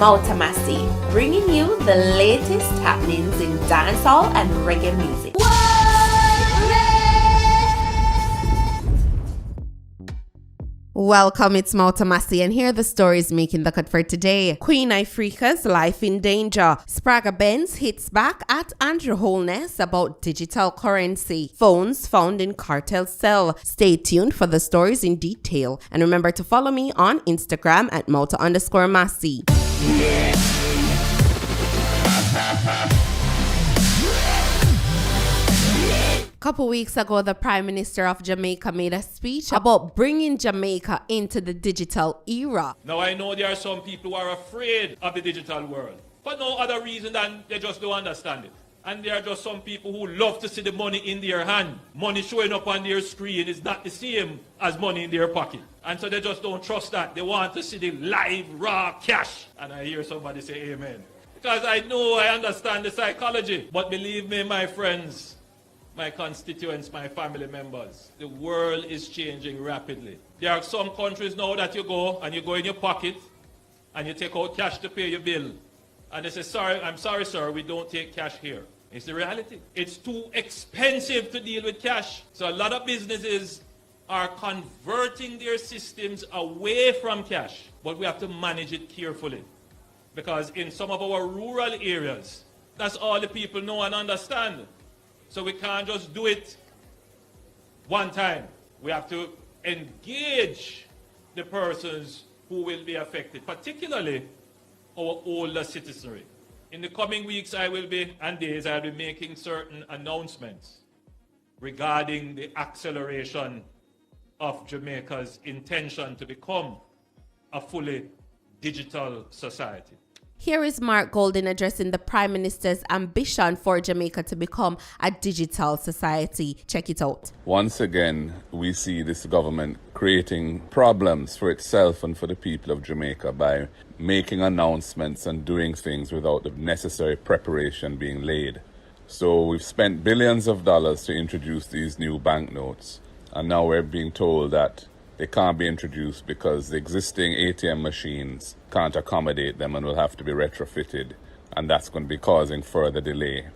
Mautamasi, bringing you the latest happenings in dancehall and reggae music. Welcome, it's Mautamasi, and here are the stories making the cut for today. Queen Ifrica's life in danger. Spragga Benz hits back at Andrew Holness about digital currency. Phones found in cartel cell. Stay tuned for the stories in detail. And remember to follow me on Instagram at Mauta_Masi. Couple weeks ago, the Prime Minister of Jamaica made a speech about bringing Jamaica into the digital era. Now I know there are some people who are afraid of the digital world, for no other reason than they just don't understand it. And there are just some people who love to see the money in their hand. Money showing up on their screen is not the same as money in their pocket. And so they just don't trust that. They want to see the live, raw cash. And I hear somebody say amen. Because I know, I understand the psychology. But believe me, my friends, my constituents, my family members, the world is changing rapidly. There are some countries now that you go and you go in your pocket and you take out cash to pay your bill. And they say, sorry, I'm sorry, sir, we don't take cash here. It's the reality. It's too expensive to deal with cash. So a lot of businesses are converting their systems away from cash. But we have to manage it carefully. Because in some of our rural areas, that's all the people know and understand. So we can't just do it one time. We have to engage the persons who will be affected, particularly our older citizenry. In the coming weeks and days, I'll be making certain announcements regarding the acceleration of Jamaica's intention to become a fully digital society. Here is Mark Golden addressing the Prime Minister's ambition for Jamaica to become a digital society. Check it out. Once again, we see this government creating problems for itself and for the people of Jamaica by making announcements and doing things without the necessary preparation being laid. So we've spent billions of dollars to introduce these new banknotes, and now we're being told that they can't be introduced because the existing ATM machines can't accommodate them and will have to be retrofitted, and that's going to be causing further delay.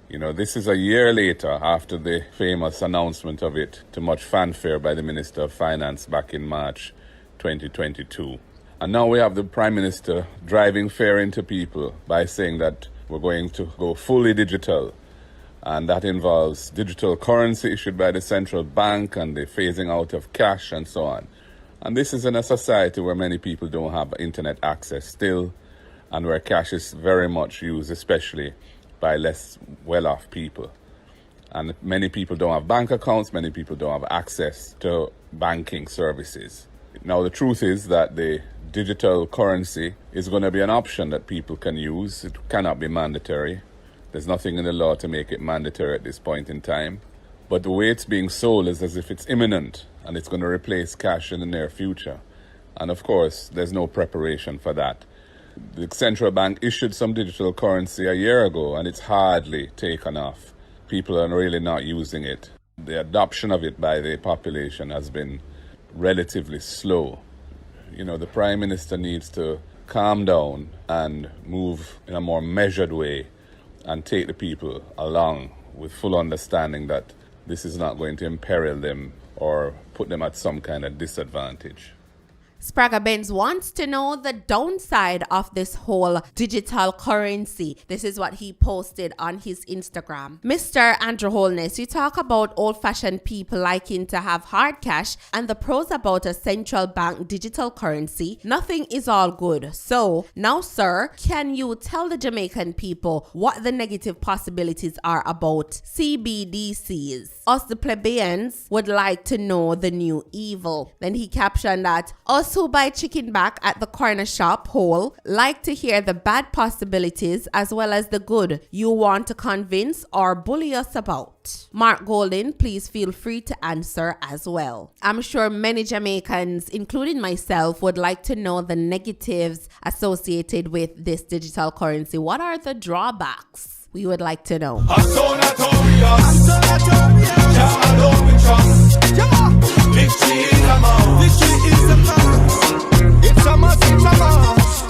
You know, this is a year later after the famous announcement of it to much fanfare by the Minister of Finance back in March 2022. And now we have the Prime Minister driving fear into people by saying that we're going to go fully digital. And that involves digital currency issued by the central bank and the phasing out of cash and so on. And this is in a society where many people don't have internet access still, and where cash is very much used, especially by less well-off people. And many people don't have bank accounts, many people don't have access to banking services. Now, the truth is that the digital currency is going to be an option that people can use. It cannot be mandatory. There's nothing in the law to make it mandatory at this point in time. But the way it's being sold is as if it's imminent and it's going to replace cash in the near future. And of course, there's no preparation for that. The central bank issued some digital currency a year ago and it's hardly taken off. People are really not using it. The adoption of it by the population has been relatively slow. You know, the Prime Minister needs to calm down and move in a more measured way and take the people along with full understanding that this is not going to imperil them or put them at some kind of disadvantage. Spragga Benz wants to know the downside of this whole digital currency. This is what he posted on his Instagram. Mr. Andrew Holness, you talk about old-fashioned people liking to have hard cash and the pros about a central bank digital currency. Nothing is all good. So now, sir, can you tell the Jamaican people what the negative possibilities are about CBDCs? Us, the plebeians, would like to know the new evil. Then he captioned that, us who buy chicken back at the corner shop whole like to hear the bad possibilities as well as the good you want to convince or bully us about. Mark Golden, please feel free to answer as well. I'm sure many Jamaicans, including myself, would like to know the negatives associated with this digital currency. What are the drawbacks? We would like to know.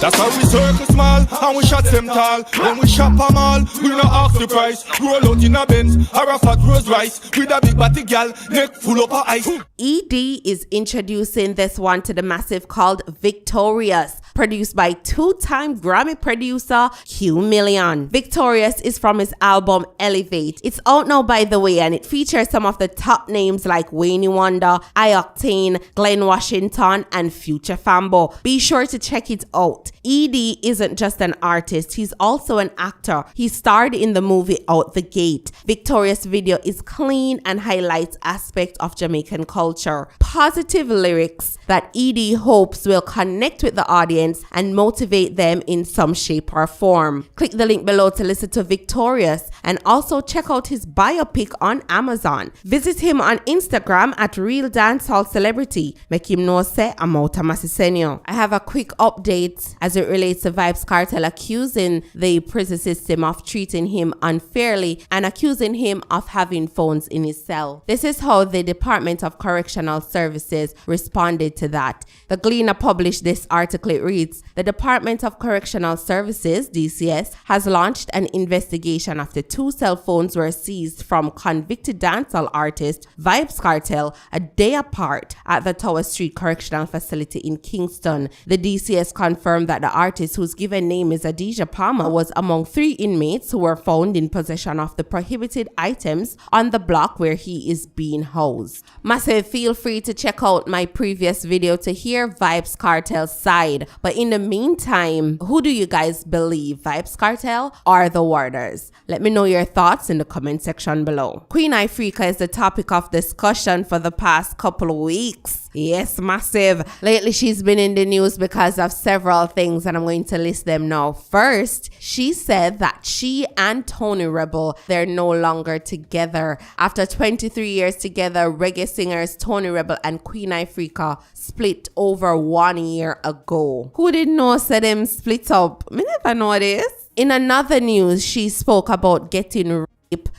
That's how we circle small, and we shot them tall. When we shop them all, we no ask the price. Roll out in a Benz, or a fat Rolls Royce, with a big body gal, neck full up of ice. E-Dee is introducing this one to the massive called Victorious, produced by two-time Grammy producer Q Million. Victorious is from his album Elevate. It's out now, by the way, and it features some of the top names like Wayne Wonder, I-Octane, Glenn Washington, and Future Fambo. Be sure to check it out. E-Dee isn't just an artist, he's also an actor. He starred in the movie Out the Gate. Victorious video is clean and highlights aspects of Jamaican culture. Positive lyrics that E-Dee hopes will connect with the audience and motivate them in some shape or form. Click the link below to listen to Victorious and also check out his biopic on Amazon. Visit him on Instagram at Real Dancehall Celebrity. Make him know say I'm out of Massisenio. I have a quick update as it relates to Vybz Kartel accusing the prison system of treating him unfairly and accusing him of having phones in his cell. This is how the Department of Correctional Services responded to that. The Gleaner published this article. It reads, the Department of Correctional Services, DCS, has launched an investigation after 2 cell phones were seized from convicted dancehall artist Vybz Kartel a day apart at the Tower Street Correctional Facility in Kingston. The DCS confirmed that the artist, whose given name is Adidja Palmer, was among 3 inmates who were found in possession of the prohibited items on the block where he is being housed. Massive, feel free to check out my previous video to hear Vybz Kartel's side. But in the meantime, who do you guys believe, Vybz Kartel or the warders? Let me know your thoughts in the comment section below. Queen Ifrica is the topic of discussion for the past couple of weeks. Yes, massive. Lately, she's been in the news because of several things, and I'm going to list them now. First, she said that she and Tony Rebel, they're no longer together. After 23 years together, reggae singers Tony Rebel and Queen Ifrica split over 1 year ago. Who didn't know said them split up? Me never know this. In another news, she spoke about getting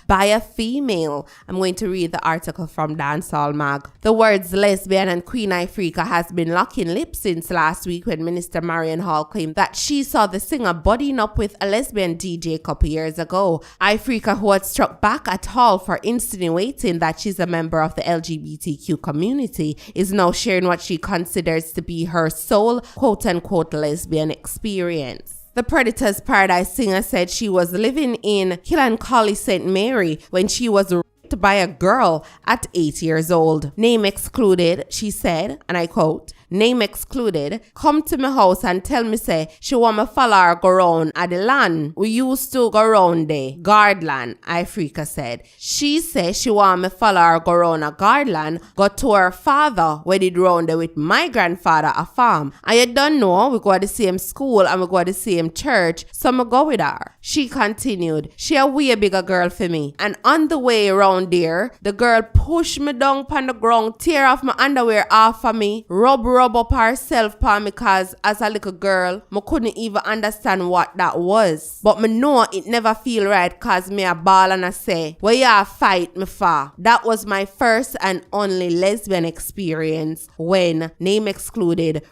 by a female. I'm going to read the article from Dancehall Mag. The words lesbian and Queen Ifrica has been locking lips since last week when Minister Marion Hall claimed that she saw the singer buddying up with a lesbian DJ a couple years ago. Ifrica, who had struck back at Hall for insinuating that she's a member of the LGBTQ community, is now sharing what she considers to be her sole quote-unquote lesbian experience. The Predators Paradise singer said she was living in Killancolly, St. Mary when she was raped by a girl at 8 years old. Name excluded, she said, and I quote, name excluded, come to my house and tell me say she want me follow her go round at the land. We used to go round there, Guardland, Ifrica said. She said she want me follow her go round a Guardland, go to her father where did round there with my grandfather a farm. And you don't know, we go to the same school and we go to the same church, so I go with her. She continued, she a way bigger girl for me. And on the way around there, the girl pushed me down on the ground, tear off my underwear off of me, rub up herself upon me because as a little girl, I couldn't even understand what that was. But me know it never feel right because me a ball and I say, where you fight me for? That was my first and only lesbian experience when, name excluded,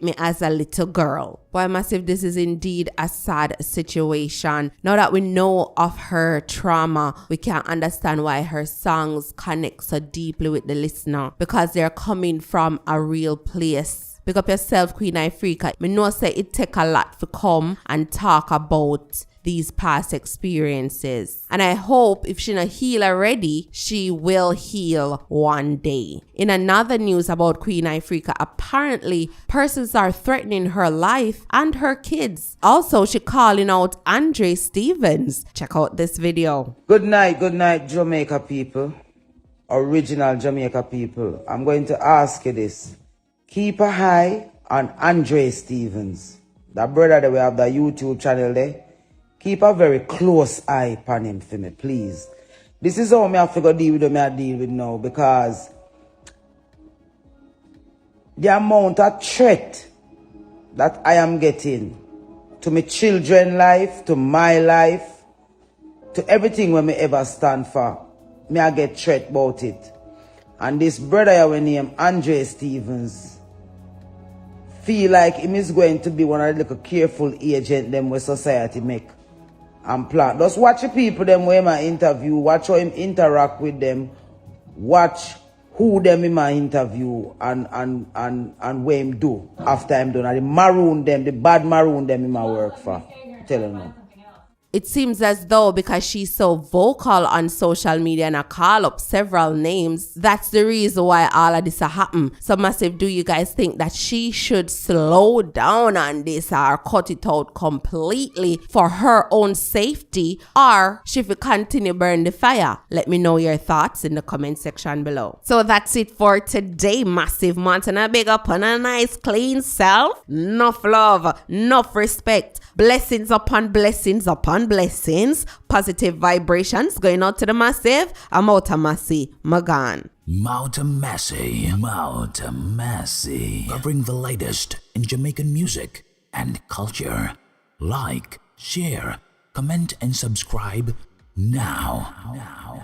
me as a little girl. Boy, massive, this is indeed a sad situation. Now that we know of her trauma, we can understand why her songs connect so deeply with the listener, because they're coming from a real place. Pick up yourself, Queen Ifrica. Me know say it take a lot to come and talk about these past experiences. And I hope if she not heal already, she will heal one day. In another news about Queen Ifrica, apparently persons are threatening her life and her kids. Also, she calling out Andre Stevens. Check out this video. Good night, Jamaica people. Original Jamaica people. I'm going to ask you this. Keep an eye on Andre Stevens. That brother that we have the YouTube channel there. Keep a very close eye upon him for me, please. This is how me have to go deal with him I deal with now, because the amount of threat that I am getting to my children's life, to my life, to everything when me ever stand for, me I get threat about it. And this brother I will name Andre Stevens, feel like him is going to be one of the little careful agent them where society make and plan. Just watch the people them where him interview, watch how him interact with them, watch who them in my interview and where him do after him done. And the maroon them, the bad maroon them in my work for. Telling them. It seems as though because she's so vocal on social media and I call up several names, that's the reason why all of this happen. So Massive, do you guys think that she should slow down on this or cut it out completely for her own safety, or she will continue burn the fire? Let me know your thoughts in the comment section below. So that's it for today, Massive Montana. Big up on a nice clean self. Enough love, enough respect. Blessings upon blessings upon blessings. Positive vibrations going out to the Massive. I'm out of Massey. Magan. Mount Massey. Covering the latest in Jamaican music and culture. Like, share, comment and subscribe now.